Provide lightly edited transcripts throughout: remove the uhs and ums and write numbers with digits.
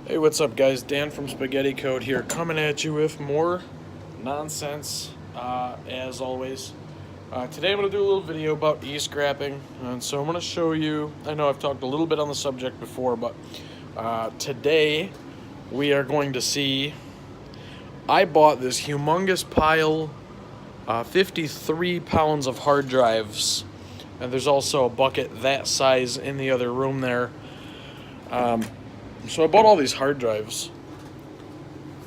Hey, what's up, guys? Dan from Spaghetti Code here, coming at you with more nonsense, as always. Today I'm going to do a little video about e-scrapping, and so I'm going to show you, I know I've talked a little bit on the subject before, but today we are going to see, I bought this humongous pile, 53 pounds of hard drives, and there's also a bucket that size in the other room there. So I bought all these hard drives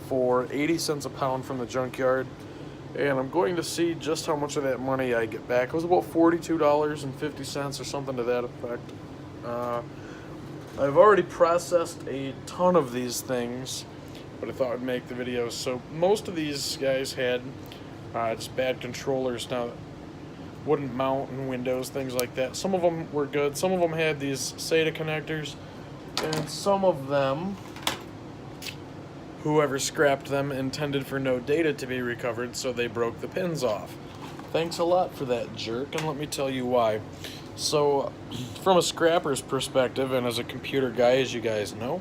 for 80 cents a pound from the junkyard, and I'm going to see just how much of that money I get back. It was about $42.50 or something to that effect. I've already processed a ton of these things, but I thought I'd make the video. So most of these guys had just bad controllers now that wouldn't mount in Windows, things like that. Some of them were good. Some of them had these SATA connectors, and some of them, whoever scrapped them intended for no data to be recovered, so they broke the pins off. Thanks a lot for that, jerk, and let me tell you why. So, from a scrapper's perspective, and as a computer guy, as you guys know,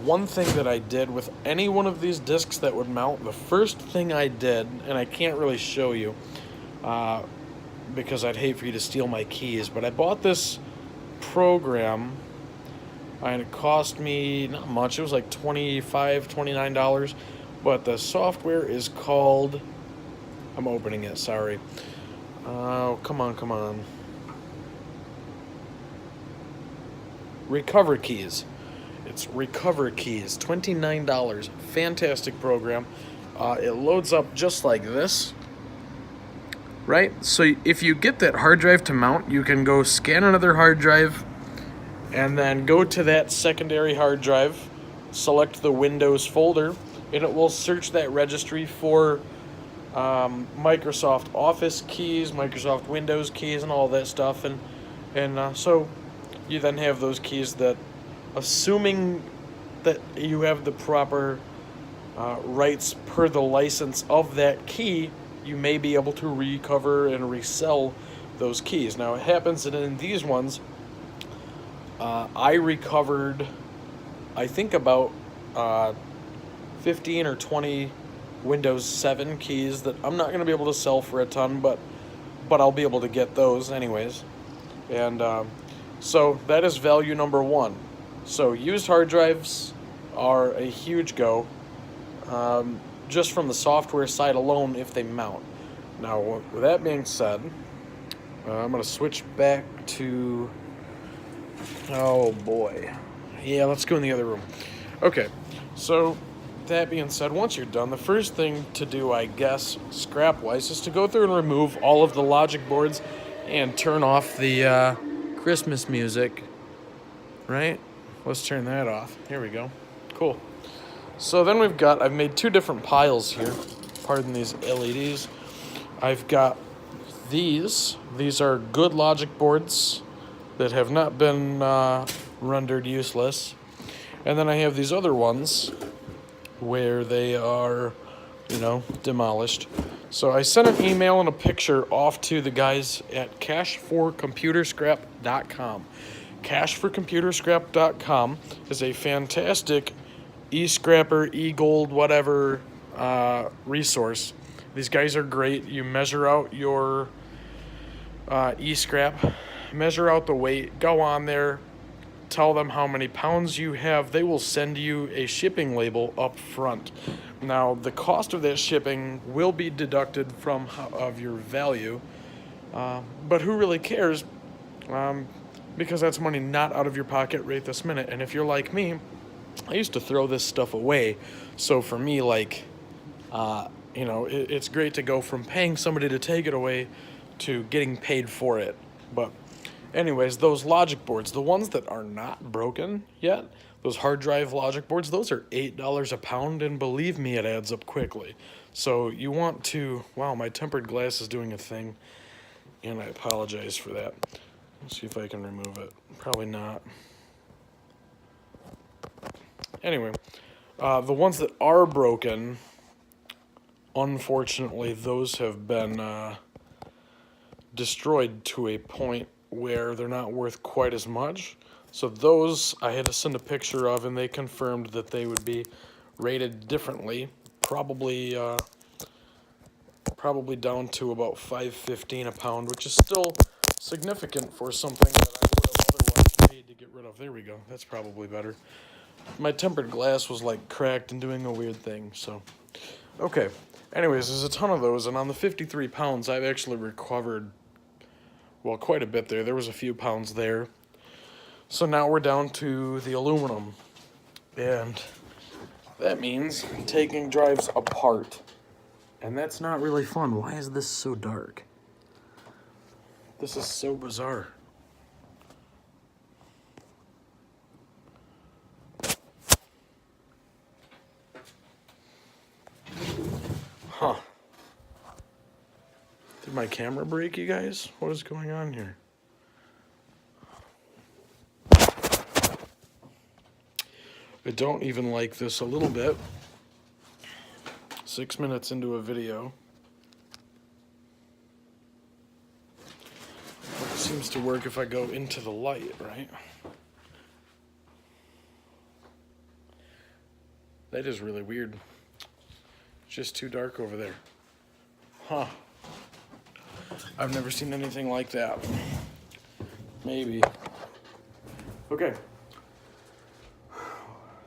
one thing that I did with any one of these discs that would mount, the first thing I did, and I can't really show you, because I'd hate for you to steal my keys, but I bought this program, and it cost me not much. It was like $25, $29, but the software is called, I'm opening it, sorry. Oh, come on. Recover Keys. It's Recover Keys, $29. Fantastic program. It loads up just like this, right? So if you get that hard drive to mount, you can go scan another hard drive, and then go to that secondary hard drive, select the Windows folder, and it will search that registry for Microsoft Office keys, Microsoft Windows keys, and all that stuff. And so you then have those keys that, assuming that you have the proper rights per the license of that key, you may be able to recover and resell those keys. Now, it happens that in these ones, I recovered, I think, about 15 or 20 Windows 7 keys that I'm not going to be able to sell for a ton, but I'll be able to get those anyways. And so that is value number one. So used hard drives are a huge go, just from the software side alone if they mount. Now, with that being said, I'm going to switch back to... Oh boy. Yeah, let's go in the other room. Okay, so that being said, once you're done, the first thing to do, I guess, scrap-wise, is to go through and remove all of the logic boards and turn off the Christmas music, right? Let's turn that off. Here we go. Cool. So then I've made two different piles here. Pardon these LEDs. I've got these. These are good logic boards that have not been rendered useless. And then I have these other ones where they are, demolished. So I sent an email and a picture off to the guys at cashforcomputerscrap.com. Cashforcomputerscrap.com is a fantastic e-scrapper, e-gold, whatever resource. These guys are great. You measure out your e-scrap, measure out the weight, go on there, tell them how many pounds you have. They will send you a shipping label up front. Now, the cost of that shipping will be deducted from of your value, but who really cares? Because that's money not out of your pocket right this minute. And if you're like me, I used to throw this stuff away. So for me, it's great to go from paying somebody to take it away to getting paid for it. But anyways, those logic boards, the ones that are not broken yet, those hard drive logic boards, those are $8 a pound, and believe me, it adds up quickly. So you want to... Wow, my tempered glass is doing a thing, and I apologize for that. Let's see if I can remove it. Probably not. Anyway, the ones that are broken, unfortunately, those have been destroyed to a point where they're not worth quite as much. So those I had to send a picture of, and they confirmed that they would be rated differently, probably down to about $5.15 a pound, which is still significant for something that I would have otherwise paid to get rid of. There we go. That's probably better. My tempered glass was like cracked and doing a weird thing, so. Okay. Anyways, there's a ton of those, and on the 53 pounds, I've actually recovered, well, quite a bit there. There was a few pounds there. So now we're down to the aluminum, and that means taking drives apart. And that's not really fun. Why is this so dark? This is so bizarre. Huh. Did my camera break, you guys? What is going on here? I don't even like this a little bit. 6 minutes into a video. It seems to work if I go into the light, right? That is really weird. It's just too dark over there. Huh. I've never seen anything like that. Maybe. Okay.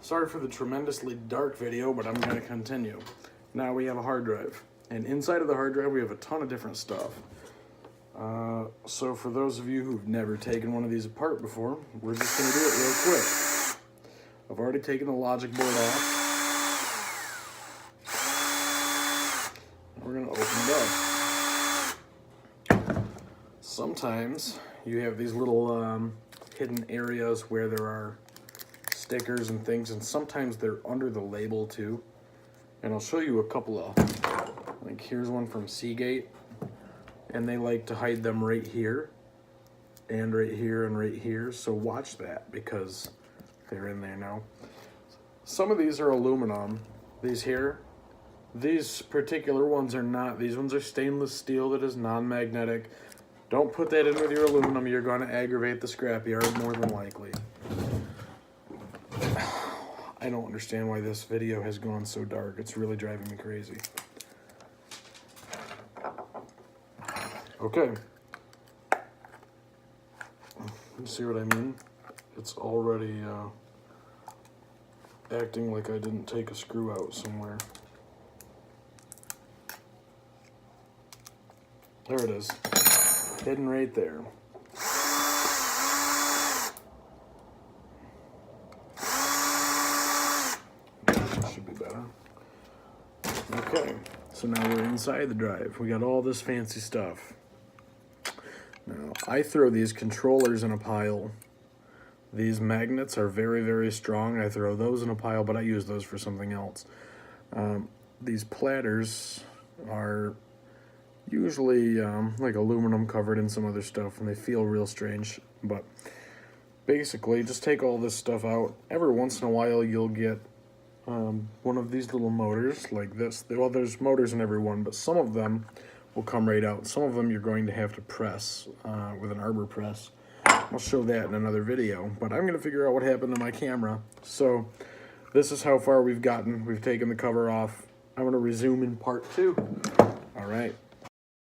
Sorry for the tremendously dark video, but I'm going to continue. Now we have a hard drive. And inside of the hard drive, we have a ton of different stuff. So for those of you who've never taken one of these apart before, we're just going to do it real quick. I've already taken the logic board off. We're going to open it up. Sometimes you have these little hidden areas where there are stickers and things, and sometimes they're under the label too. And I'll show you a couple of, like here's one from Seagate, and they like to hide them right here, and right here, and right here. So watch that, because they're in there now. Some of these are aluminum. These here, these particular ones are not. These ones are stainless steel that is non-magnetic. Don't put that in with your aluminum. You're going to aggravate the scrapyard more than likely. I don't understand why this video has gone so dark. It's really driving me crazy. Okay. You see what I mean? It's already acting like I didn't take a screw out somewhere. There it is. Hidden right there. Should be better. Okay, so now we're inside the drive. We got all this fancy stuff. Now, I throw these controllers in a pile. These magnets are very, very strong. I throw those in a pile, but I use those for something else. These platters are usually like aluminum covered in some other stuff, and they feel real strange. But basically, just take all this stuff out. Every once in a while, you'll get one of these little motors like this. Well, there's motors in every one, but some of them will come right out. Some of them you're going to have to press with an arbor press. I'll show that in another video, but I'm going to figure out what happened to my camera. So this is how far we've gotten. We've taken the cover off. I'm going to resume in part 2. All right.